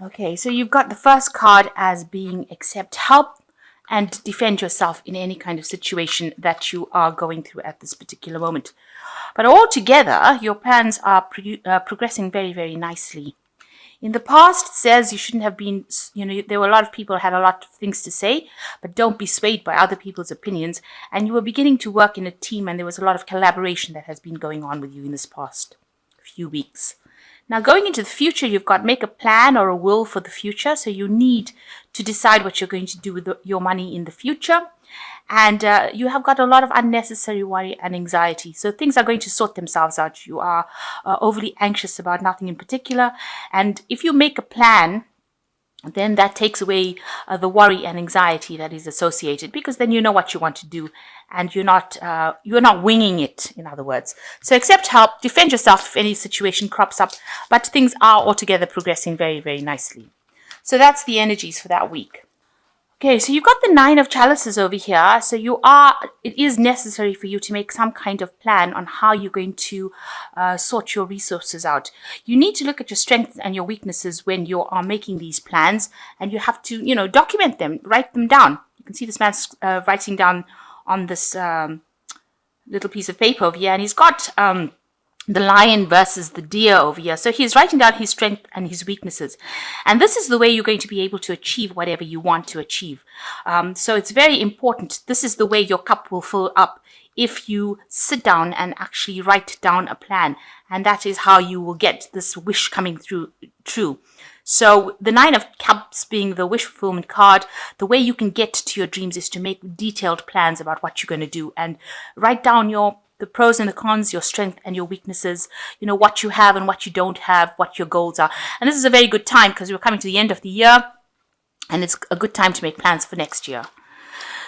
Okay, so you've got the first card as being accept help and defend yourself in any kind of situation that you are going through at this particular moment. But altogether, your plans are progressing very, very nicely. In the past, it says you shouldn't have been, there were a lot of people who had a lot of things to say, but don't be swayed by other people's opinions. And you were beginning to work in a team, and there was a lot of collaboration that has been going on with you in this past few weeks. Now, going into the future, you've got make a plan or a will for the future. So you need to decide what you're going to do with your money in the future. And you have got a lot of unnecessary worry and anxiety. So things are going to sort themselves out. You are overly anxious about nothing in particular. And if you make a plan, then that takes away the worry and anxiety that is associated, because then you know what you want to do and you're not winging it, in other words. So accept help, defend yourself if any situation crops up, but things are altogether progressing very, very nicely. So that's the energies for that week. Okay, so you've got the Nine of Chalices over here. So it is necessary for you to make some kind of plan on how you're going to sort your resources out. You need to look at your strengths and your weaknesses when you are making these plans, and you have to, document them, write them down. You can see this man's writing down on this little piece of paper over here, and he's got the lion versus the deer over here. So he's writing down his strength and his weaknesses. And this is the way you're going to be able to achieve whatever you want to achieve. So it's very important. This is the way your cup will fill up if you sit down and actually write down a plan. And that is how you will get this wish coming true. So the Nine of Cups being the wish fulfillment card, the way you can get to your dreams is to make detailed plans about what you're going to do and write down the pros and the cons, your strength and your weaknesses, what you have and what you don't have, what your goals are. And this is a very good time because we're coming to the end of the year, and it's a good time to make plans for next year.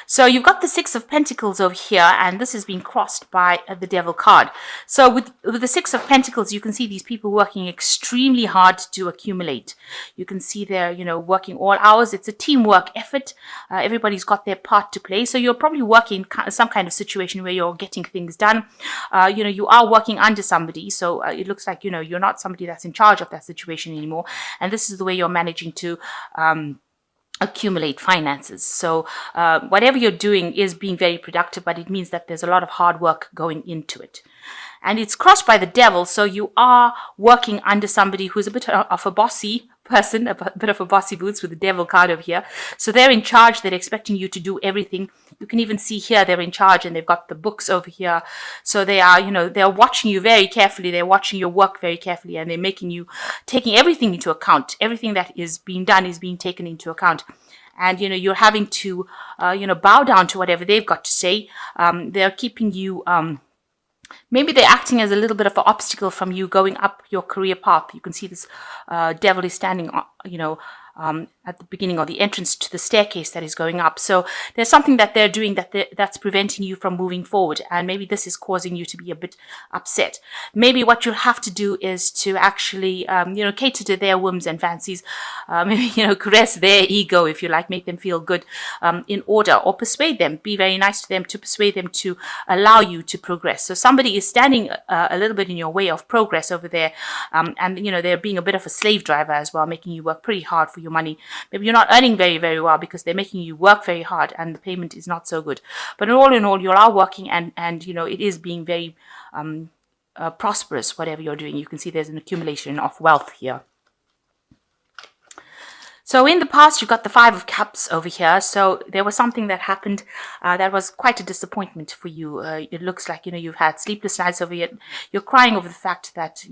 So you've got the Six of Pentacles over here, and this is being crossed by the Devil card. So with the Six of Pentacles, you can see these people working extremely hard to accumulate. You can see they're, working all hours. It's a teamwork effort. Everybody's got their part to play. So you're probably working some kind of situation where you're getting things done. You are working under somebody. So it looks like, you're not somebody that's in charge of that situation anymore. And this is the way you're managing to accumulate finances. So whatever you're doing is being very productive, but it means that there's a lot of hard work going into it. And it's crossed by the Devil, so you are working under somebody who's a bit of a bossy person, a bit of a bossy boots with the Devil card over here. So they're in charge, they're expecting you to do everything. You can even see here they're in charge, and they've got the books over here. So they are, they're watching you very carefully, they're watching your work very carefully, and they're taking everything into account. Everything that is being done is being taken into account. And, you're having to, bow down to whatever they've got to say. They're keeping you, maybe they're acting as a little bit of an obstacle from you going up your career path. You can see this Devil is standing, at the beginning or the entrance to the staircase that is going up. So there's something that they're doing that's preventing you from moving forward. And maybe this is causing you to be a bit upset. Maybe what you'll have to do is to actually, cater to their whims and fancies. Maybe, caress their ego, if you like, make them feel good in order, or persuade them. Be very nice to them to persuade them to allow you to progress. So somebody is standing a little bit in your way of progress over there. And, they're being a bit of a slave driver as well, making you work pretty hard for your money. Maybe you're not earning very, very well because they're making you work very hard and the payment is not so good. But in all, you are working and it is being very prosperous, whatever you're doing. You can see there's an accumulation of wealth here. So in the past, you've got the Five of Cups over here. So there was something that happened that was quite a disappointment for you. It looks like, you've had sleepless nights over here. You're crying over the fact that,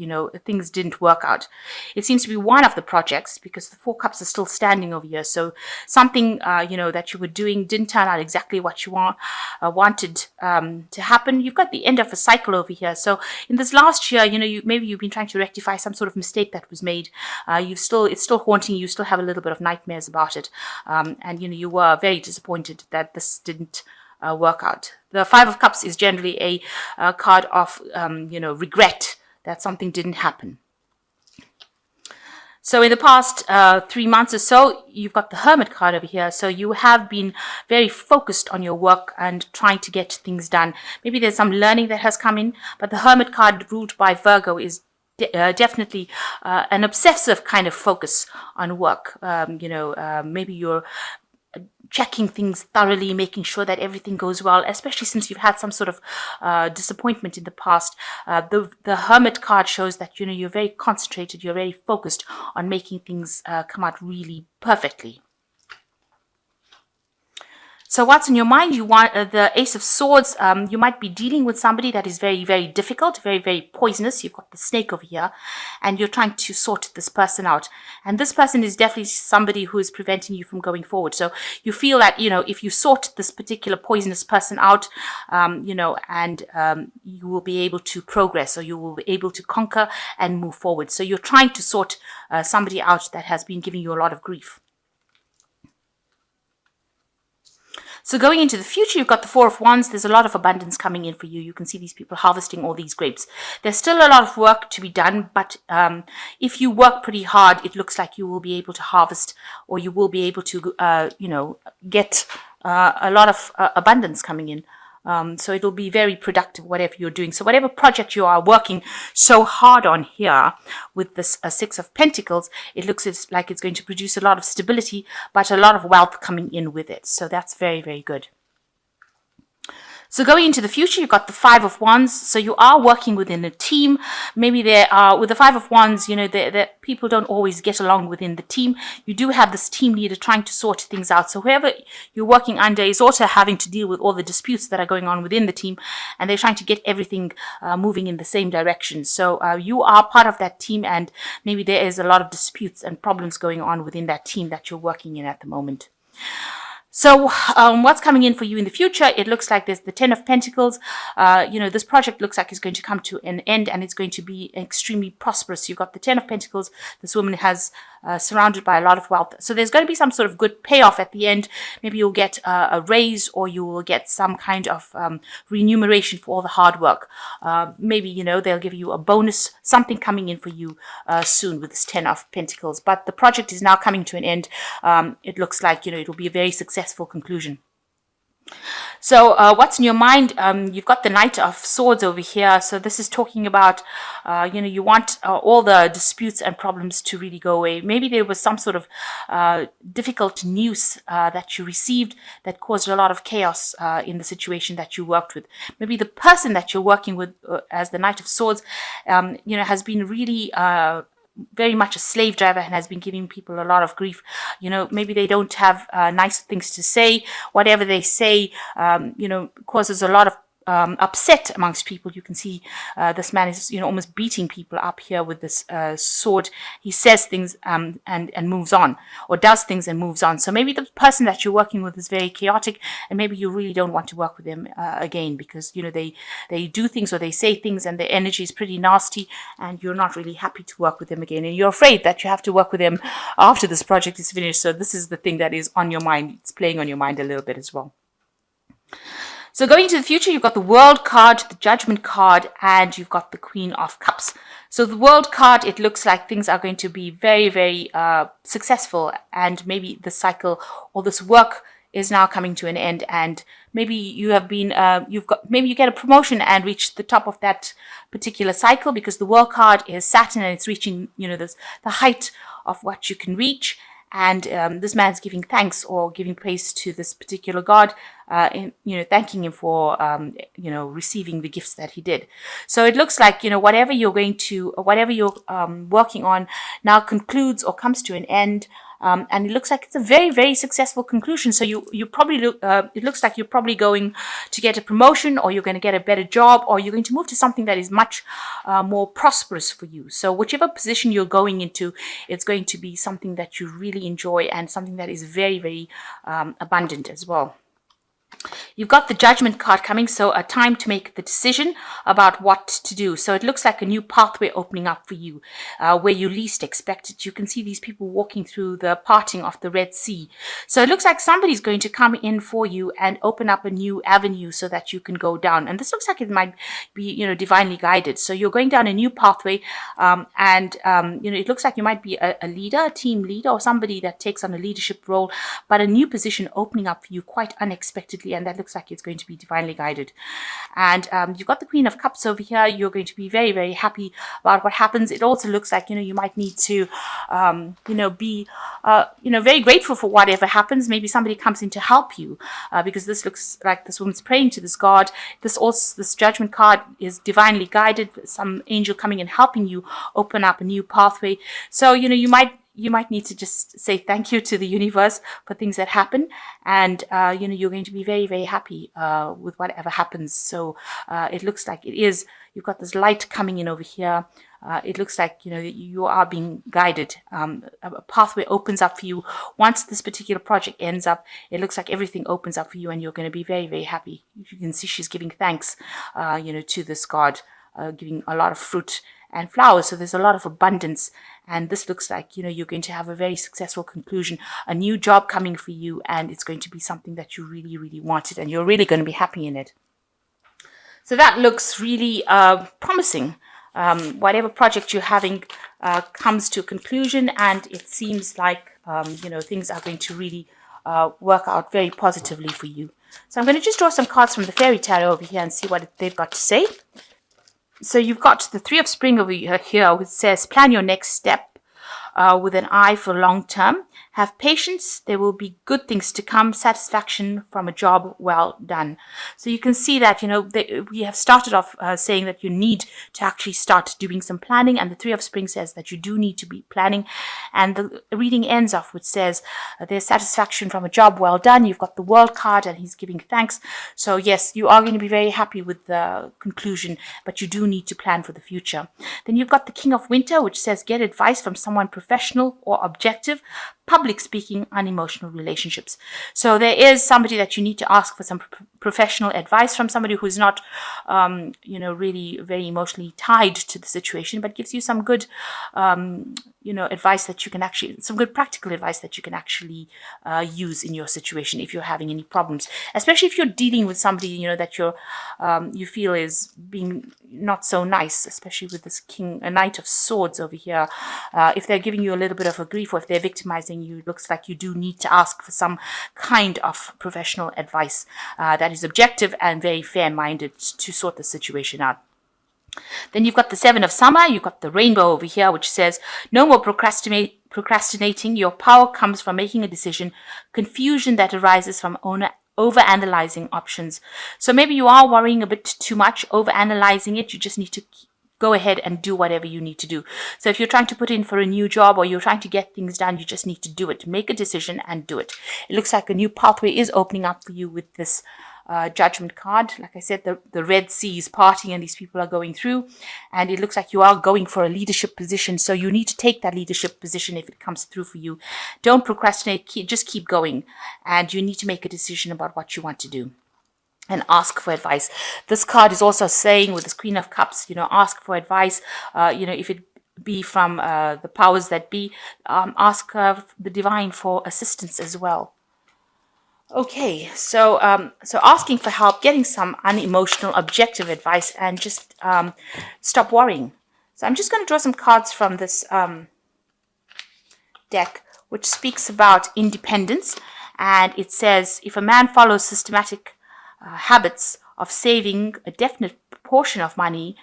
things didn't work out. It seems to be one of the projects because the Four Cups are still standing over here. So something, that you were doing didn't turn out exactly what you wanted to happen. You've got the end of a cycle over here. So in this last year, maybe you've been trying to rectify some sort of mistake that was made. It's still haunting you. You still have a little bit of nightmares about it, and you were very disappointed that this didn't work out. The Five of Cups is generally a card of regret that something didn't happen. So in the past 3 months or so, you've got the Hermit card over here. So you have been very focused on your work and trying to get things done. Maybe there's some learning that has come in, but the Hermit card ruled by Virgo is definitely an obsessive kind of focus on work. Maybe you're checking things thoroughly, making sure that everything goes well, especially since you've had some sort of disappointment in the past. The Hermit card shows that, you're very concentrated, you're very focused on making things come out really perfectly. So what's in your mind? You want the Ace of Swords. You might be dealing with somebody that is very, very difficult, very, very poisonous. You've got the snake over here, and you're trying to sort this person out. And this person is definitely somebody who is preventing you from going forward. So you feel that, if you sort this particular poisonous person out, you will be able to progress, or you will be able to conquer and move forward. So you're trying to sort somebody out that has been giving you a lot of grief. So going into the future, you've got the Four of Wands. There's a lot of abundance coming in for you. You can see these people harvesting all these grapes. There's still a lot of work to be done, but if you work pretty hard, it looks like you will be able to harvest, or you will be able to, get a lot of abundance coming in. So it'll be very productive, whatever you're doing. So whatever project you are working so hard on here with this Six of Pentacles, it looks like it's going to produce a lot of stability, but a lot of wealth coming in with it. So that's very, very good. So going into the future, you've got the Five of Wands. So you are working within a team. Maybe there are, with the Five of Wands, the people don't always get along within the team. You do have this team leader trying to sort things out. So whoever you're working under is also having to deal with all the disputes that are going on within the team, and they're trying to get everything moving in the same direction. So you are part of that team, and maybe there is a lot of disputes and problems going on within that team that you're working in at the moment. So what's coming in for you in the future? It looks like there's the Ten of Pentacles. This project looks like it's going to come to an end, and it's going to be extremely prosperous. You've got the Ten of Pentacles. This woman has surrounded by a lot of wealth. So there's going to be some sort of good payoff at the end. Maybe you'll get a raise, or you will get some kind of remuneration for all the hard work. Maybe, they'll give you a bonus, something coming in for you soon with this Ten of Pentacles. But the project is now coming to an end. It looks like, it'll be a very successful conclusion. So what's in your mind? You've got the Knight of Swords over here. So this is talking about, you want all the disputes and problems to really go away. Maybe there was some sort of difficult news that you received that caused a lot of chaos in the situation that you worked with. Maybe the person that you're working with as the Knight of Swords, has been really very much a slave driver and has been giving people a lot of grief. Maybe they don't have nice things to say. Whatever they say, causes a lot of upset amongst people. You can see this man is almost beating people up here with this sword. He says things and moves on, or does things and moves on. So maybe the person that you're working with is very chaotic, and maybe you really don't want to work with them again, because they do things or they say things and their energy is pretty nasty, and you're not really happy to work with them again, and you're afraid that you have to work with them after this project is finished. So this is the thing that is on your mind. It's playing on your mind a little bit as well. So going into the future, you've got the World card, the Judgment card, and you've got the Queen of Cups. So the World card, it looks like things are going to be very, very successful, and maybe the cycle or this work is now coming to an end, and maybe you have been, maybe you get a promotion and reach the top of that particular cycle, because the World card is Saturn and it's reaching, the height of what you can reach. And this man's giving thanks or giving praise to this particular god, thanking him for, receiving the gifts that he did. So it looks like, whatever you're working on now concludes or comes to an end. And it looks like it's a very, very successful conclusion. So you probably it looks like you're probably going to get a promotion, or you're going to get a better job, or you're going to move to something that is much more prosperous for you. So whichever position you're going into, it's going to be something that you really enjoy and something that is very, very abundant as well. You've got the Judgment card coming, so a time to make the decision about what to do. So it looks like a new pathway opening up for you, where you least expect it. You can see these people walking through the parting of the Red Sea. So it looks like somebody's going to come in for you and open up a new avenue so that you can go down. And this looks like it might be, divinely guided. So you're going down a new pathway, it looks like you might be a leader, a team leader, or somebody that takes on a leadership role, but a new position opening up for you quite unexpectedly beautifully, and that looks like it's going to be divinely guided. And you've got the Queen of Cups over here. You're going to be very, very happy about what happens. It also looks like, you might need to, be, very grateful for whatever happens. Maybe somebody comes in to help you, because this looks like this woman's praying to this god. This Judgment card is divinely guided. Some angel coming and helping you open up a new pathway. So, you might need to just say thank you to the universe for things that happen, and you're going to be very, very happy with whatever happens. So it looks like you've got this light coming in over here. It looks like you are being guided. A pathway opens up for you once this particular project ends up. It looks like everything opens up for you, and you're going to be very, very happy. You can see she's giving thanks, to this god, giving a lot of fruit and flowers. So there's a lot of abundance, and this looks like you're going to have a very successful conclusion, a new job coming for you, and it's going to be something that you really, really wanted, and you're really going to be happy in it. So that looks really promising. Whatever project you're having comes to a conclusion, and it seems like things are going to really work out very positively for you. So I'm going to just draw some cards from the Fairy Tarot over here and see what they've got to say. So you've got the Three of Spring over here, which says, plan your next step with an eye for long term. Have patience. There will be good things to come. Satisfaction from a job well done. So you can see that, we have started off saying that you need to actually start doing some planning. And the Three of Spring says that you do need to be planning. And the reading ends off, which says there's satisfaction from a job well done. You've got the World card, and he's giving thanks. So yes, you are going to be very happy with the conclusion, but you do need to plan for the future. Then you've got the King of Winter, which says get advice from someone professional or objective. Public speaking, unemotional relationships. So there is somebody that you need to ask for some professional advice from, somebody who's not, really very emotionally tied to the situation, but gives you some good, advice that you can actually, some good practical advice that you can actually use in your situation if you're having any problems, especially if you're dealing with somebody, that you feel is being not so nice, especially with this Knight of Swords over here. If they're giving you a little bit of a grief, or if they're victimizing you, it looks like you do need to ask for some kind of professional advice that is objective and very fair-minded to sort the situation out. Then you've got the Seven of Summer. You've got the Rainbow over here, which says no more procrastinating. Your power comes from making a decision. Confusion that arises from over-analyzing options. So maybe you are worrying a bit too much, over-analyzing it. You just need to go ahead and do whatever you need to do. So if you're trying to put in for a new job, or you're trying to get things done, you just need to do it. Make a decision and do it. It looks like a new pathway is opening up for you with this Judgment card. Like I said, the Red Sea is parting, and these people are going through, and it looks like you are going for a leadership position. So you need to take that leadership position if it comes through for you. Don't procrastinate. Just keep going, and you need to make a decision about what you want to do. And ask for advice. This card is also saying, with this Queen of Cups, ask for advice. If it be from the powers that be, ask the divine for assistance as well. Okay, so asking for help, getting some unemotional, objective advice, and just stop worrying. So I'm just going to draw some cards from this deck, which speaks about independence, and it says, if a man follows systematic habits of saving a definite proportion of money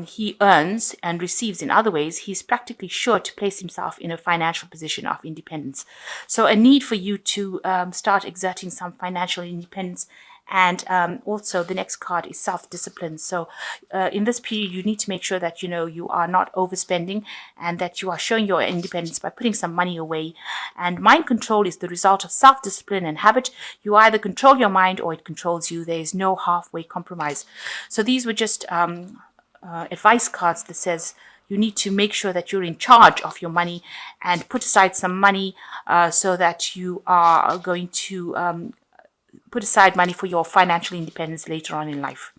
he earns and receives in other ways, he's practically sure to place himself in a financial position of independence. So a need for you to start exerting some financial independence. And also the next card is self-discipline. So in this period, you need to make sure that, you are not overspending, and that you are showing your independence by putting some money away. And mind control is the result of self-discipline and habit. You either control your mind or it controls you. There is no halfway compromise. So these were just advice cards that says you need to make sure that you're in charge of your money, and put aside some money so that you are going to put aside money for your financial independence later on in life.